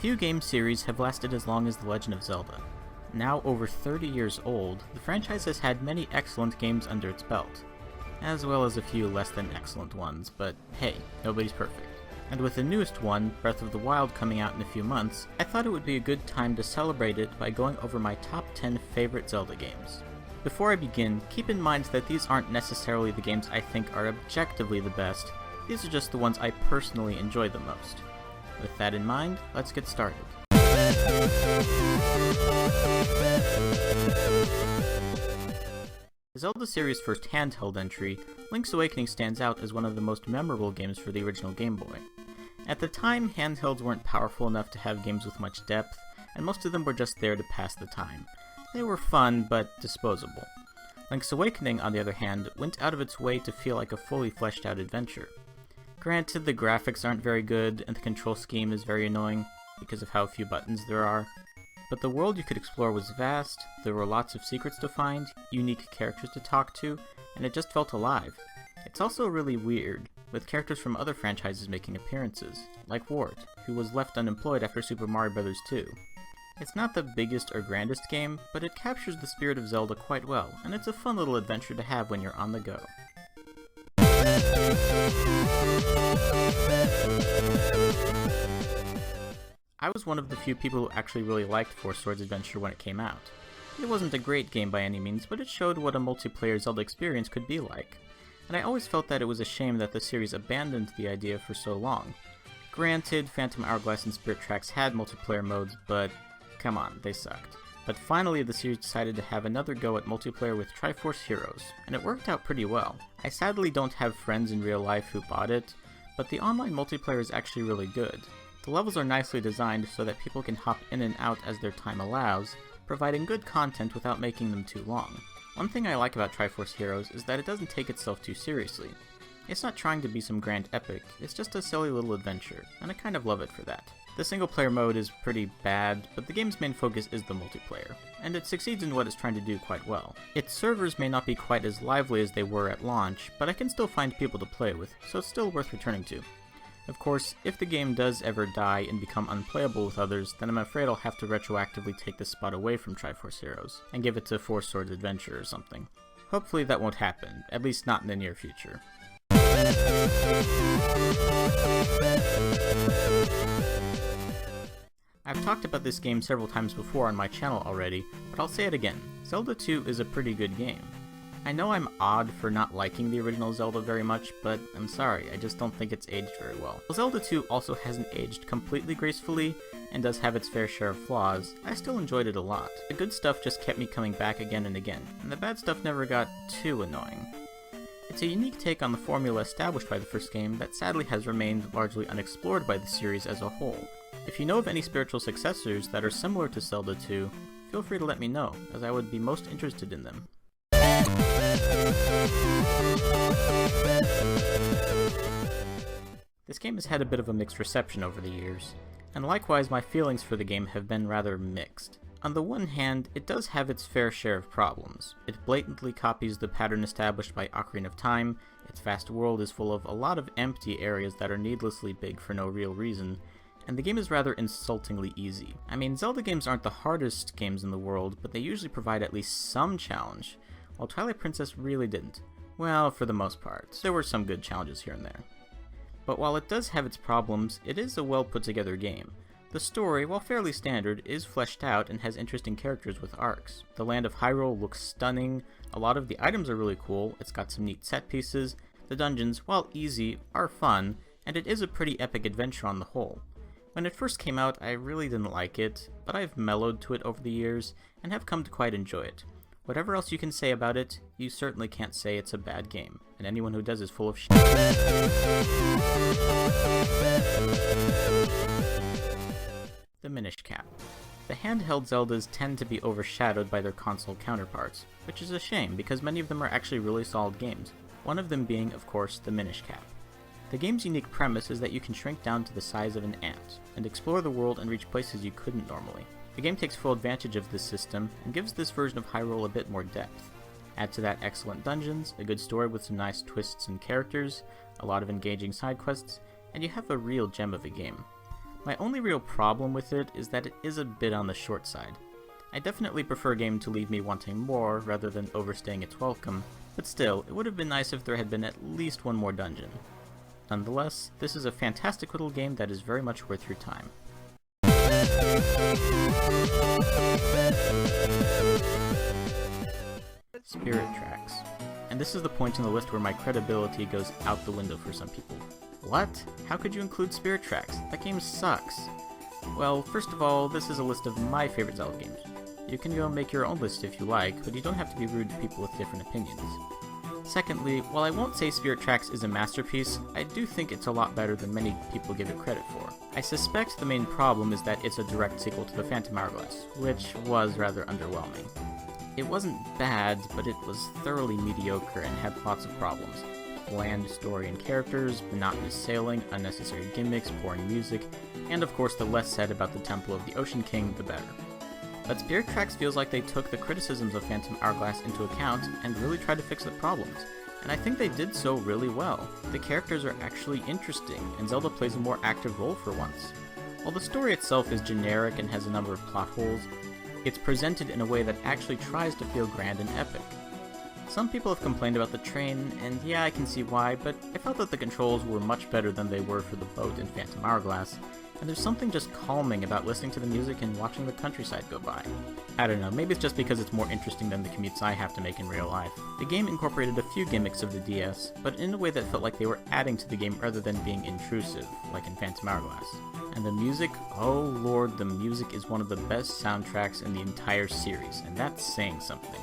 Few game series have lasted as long as The Legend of Zelda. Now over 30 years old, the franchise has had many excellent games under its belt, as well as a few less than excellent ones, but hey, nobody's perfect. And with the newest one, Breath of the Wild, coming out in a few months, I thought it would be a good time to celebrate it by going over my top 10 favorite Zelda games. Before I begin, keep in mind that these aren't necessarily the games I think are objectively the best, these are just the ones I personally enjoy the most. With that in mind, let's get started. The Zelda series' first handheld entry, Link's Awakening stands out as one of the most memorable games for the original Game Boy. At the time, handhelds weren't powerful enough to have games with much depth, and most of them were just there to pass the time. They were fun, but disposable. Link's Awakening, on the other hand, went out of its way to feel like a fully fleshed out adventure. Granted, the graphics aren't very good, and the control scheme is very annoying, because of how few buttons there are, but the world you could explore was vast, there were lots of secrets to find, unique characters to talk to, and it just felt alive. It's also really weird, with characters from other franchises making appearances, like Wart, who was left unemployed after Super Mario Bros. 2. It's not the biggest or grandest game, but it captures the spirit of Zelda quite well, and it's a fun little adventure to have when you're on the go. I was one of the few people who actually really liked Four Swords Adventure when it came out. It wasn't a great game by any means, but it showed what a multiplayer Zelda experience could be like. And I always felt that it was a shame that the series abandoned the idea for so long. Granted, Phantom Hourglass and Spirit Tracks had multiplayer modes, but come on, they sucked. But finally, the series decided to have another go at multiplayer with Triforce Heroes, and it worked out pretty well. I sadly don't have friends in real life who bought it, but the online multiplayer is actually really good. The levels are nicely designed so that people can hop in and out as their time allows, providing good content without making them too long. One thing I like about Triforce Heroes is that it doesn't take itself too seriously. It's not trying to be some grand epic, it's just a silly little adventure, and I kind of love it for that. The single player mode is pretty bad, but the game's main focus is the multiplayer, and it succeeds in what it's trying to do quite well. Its servers may not be quite as lively as they were at launch, but I can still find people to play with, so it's still worth returning to. Of course, if the game does ever die and become unplayable with others, then I'm afraid I'll have to retroactively take this spot away from Triforce Heroes, and give it to Four Swords Adventure or something. Hopefully that won't happen, at least not in the near future. I've talked about this game several times before on my channel already, but I'll say it again. Zelda 2 is a pretty good game. I know I'm odd for not liking the original Zelda very much, but I'm sorry, I just don't think it's aged very well. While Zelda 2 also hasn't aged completely gracefully, and does have its fair share of flaws, I still enjoyed it a lot. The good stuff just kept me coming back again and again, and the bad stuff never got too annoying. It's a unique take on the formula established by the first game that sadly has remained largely unexplored by the series as a whole. If you know of any spiritual successors that are similar to Zelda 2, feel free to let me know, as I would be most interested in them. This game has had a bit of a mixed reception over the years, and likewise my feelings for the game have been rather mixed. On the one hand, it does have its fair share of problems. It blatantly copies the pattern established by Ocarina of Time, its vast world is full of a lot of empty areas that are needlessly big for no real reason, and the game is rather insultingly easy. I mean, Zelda games aren't the hardest games in the world, but they usually provide at least some challenge, while Twilight Princess really didn't. Well, for the most part. There were some good challenges here and there. But while it does have its problems, it is a well put together game. The story, while fairly standard, is fleshed out and has interesting characters with arcs. The land of Hyrule looks stunning, a lot of the items are really cool, it's got some neat set pieces, the dungeons, while easy, are fun, and it is a pretty epic adventure on the whole. When it first came out, I really didn't like it, but I've mellowed to it over the years, and have come to quite enjoy it. Whatever else you can say about it, you certainly can't say it's a bad game, and anyone who does is full of shit. Diminished Cap. The handheld Zeldas tend to be overshadowed by their console counterparts, which is a shame because many of them are actually really solid games, one of them being, of course, Diminished Cap. The game's unique premise is that you can shrink down to the size of an ant, and explore the world and reach places you couldn't normally. The game takes full advantage of this system, and gives this version of Hyrule a bit more depth. Add to that excellent dungeons, a good story with some nice twists and characters, a lot of engaging side quests, and you have a real gem of a game. My only real problem with it is that it is a bit on the short side. I definitely prefer a game to leave me wanting more rather than overstaying its welcome, but still, it would have been nice if there had been at least one more dungeon. Nonetheless, this is a fantastic little game that is very much worth your time. Spirit Tracks. And this is the point in the list where my credibility goes out the window for some people. What? How could you include Spirit Tracks? That game sucks. Well, first of all, this is a list of my favorite Zelda games. You can go make your own list if you like, but you don't have to be rude to people with different opinions. Secondly, while I won't say Spirit Tracks is a masterpiece, I do think it's a lot better than many people give it credit for. I suspect the main problem is that it's a direct sequel to the Phantom Hourglass, which was rather underwhelming. It wasn't bad, but it was thoroughly mediocre and had lots of problems. Bland story and characters, monotonous sailing, unnecessary gimmicks, boring music, and of course the less said about the Temple of the Ocean King, the better. But Spirit Tracks feels like they took the criticisms of Phantom Hourglass into account and really tried to fix the problems, and I think they did so really well. The characters are actually interesting, and Zelda plays a more active role for once. While the story itself is generic and has a number of plot holes, it's presented in a way that actually tries to feel grand and epic. Some people have complained about the train, and yeah, I can see why, but I felt that the controls were much better than they were for the boat in Phantom Hourglass, and there's something just calming about listening to the music and watching the countryside go by. I don't know, maybe it's just because it's more interesting than the commutes I have to make in real life. The game incorporated a few gimmicks of the DS, but in a way that felt like they were adding to the game rather than being intrusive, like in Phantom Hourglass. And the music, oh lord, the music is one of the best soundtracks in the entire series, and that's saying something.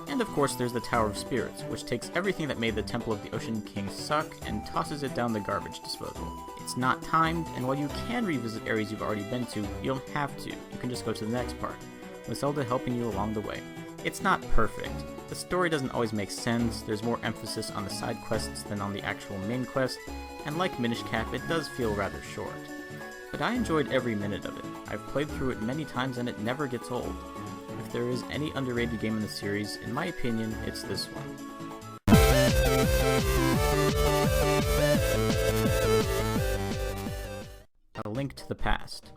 And of course there's the Tower of Spirits, which takes everything that made the Temple of the Ocean King suck and tosses it down the garbage disposal. It's not timed, and while you can revisit areas you've already been to, you don't have to. You can just go to the next part, with Zelda helping you along the way. It's not perfect. The story doesn't always make sense, there's more emphasis on the side quests than on the actual main quest, and like Diminished Cap, it does feel rather short. But I enjoyed every minute of it. I've played through it many times and it never gets old. If there is any underrated game in the series, in my opinion, it's this one. A Link to the Past.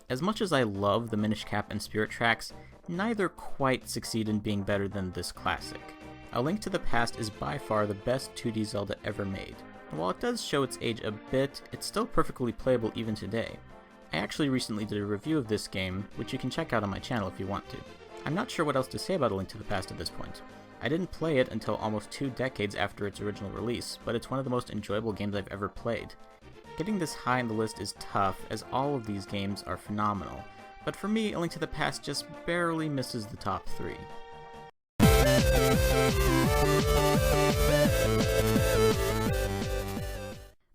As much as I love the Diminished Cap and Spirit Tracks, neither quite succeed in being better than this classic. A Link to the Past is by far the best 2D Zelda ever made. And while it does show its age a bit, it's still perfectly playable even today. I actually recently did a review of this game, which you can check out on my channel if you want to. I'm not sure what else to say about A Link to the Past at this point. I didn't play it until almost 2 decades after its original release, but it's one of the most enjoyable games I've ever played. Getting this high on the list is tough, as all of these games are phenomenal, but for me, A Link to the Past just barely misses the top 3.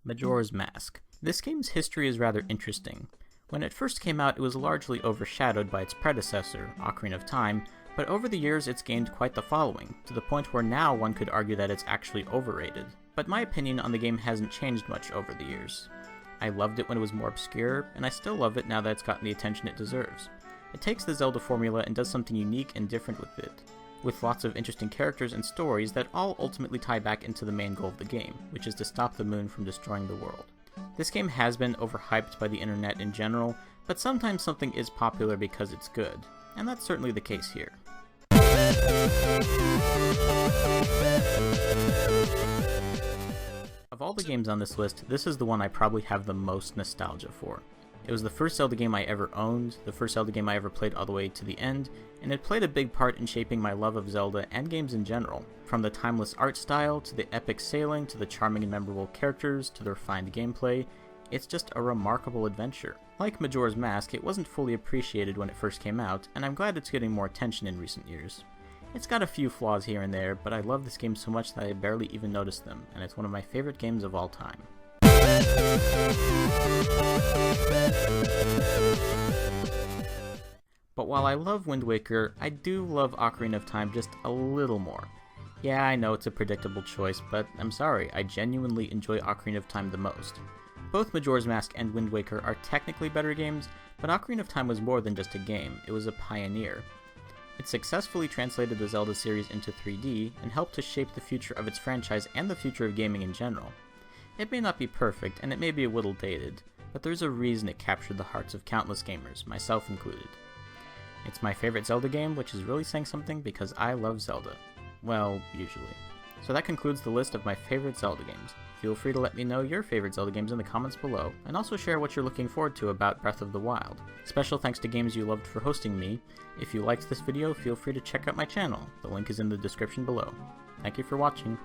Majora's Mask. This game's history is rather interesting. When it first came out, it was largely overshadowed by its predecessor, Ocarina of Time, but over the years it's gained quite the following, to the point where now one could argue that it's actually overrated. But my opinion on the game hasn't changed much over the years. I loved it when it was more obscure, and I still love it now that it's gotten the attention it deserves. It takes the Zelda formula and does something unique and different with it, with lots of interesting characters and stories that all ultimately tie back into the main goal of the game, which is to stop the moon from destroying the world. This game has been overhyped by the internet in general, but sometimes something is popular because it's good, and that's certainly the case here. Of all the games on this list, this is the one I probably have the most nostalgia for. It was the first Zelda game I ever owned, the first Zelda game I ever played all the way to the end, and it played a big part in shaping my love of Zelda and games in general. From the timeless art style, to the epic sailing, to the charming and memorable characters, to the refined gameplay, it's just a remarkable adventure. Like Majora's Mask, it wasn't fully appreciated when it first came out, and I'm glad it's getting more attention in recent years. It's got a few flaws here and there, but I love this game so much that I barely even notice them, and it's one of my favorite games of all time. But while I love Wind Waker, I do love Ocarina of Time just a little more. Yeah, I know it's a predictable choice, but I'm sorry, I genuinely enjoy Ocarina of Time the most. Both Majora's Mask and Wind Waker are technically better games, but Ocarina of Time was more than just a game, it was a pioneer. It successfully translated the Zelda series into 3D and helped to shape the future of its franchise and the future of gaming in general. It may not be perfect, and it may be a little dated, but there's a reason it captured the hearts of countless gamers, myself included. It's my favorite Zelda game, which is really saying something because I love Zelda. Well, usually. So that concludes the list of my favorite Zelda games. Feel free to let me know your favorite Zelda games in the comments below, and also share what you're looking forward to about Breath of the Wild. Special thanks to Games You Loved for hosting me. If you liked this video, feel free to check out my channel. The link is in the description below. Thank you for watching.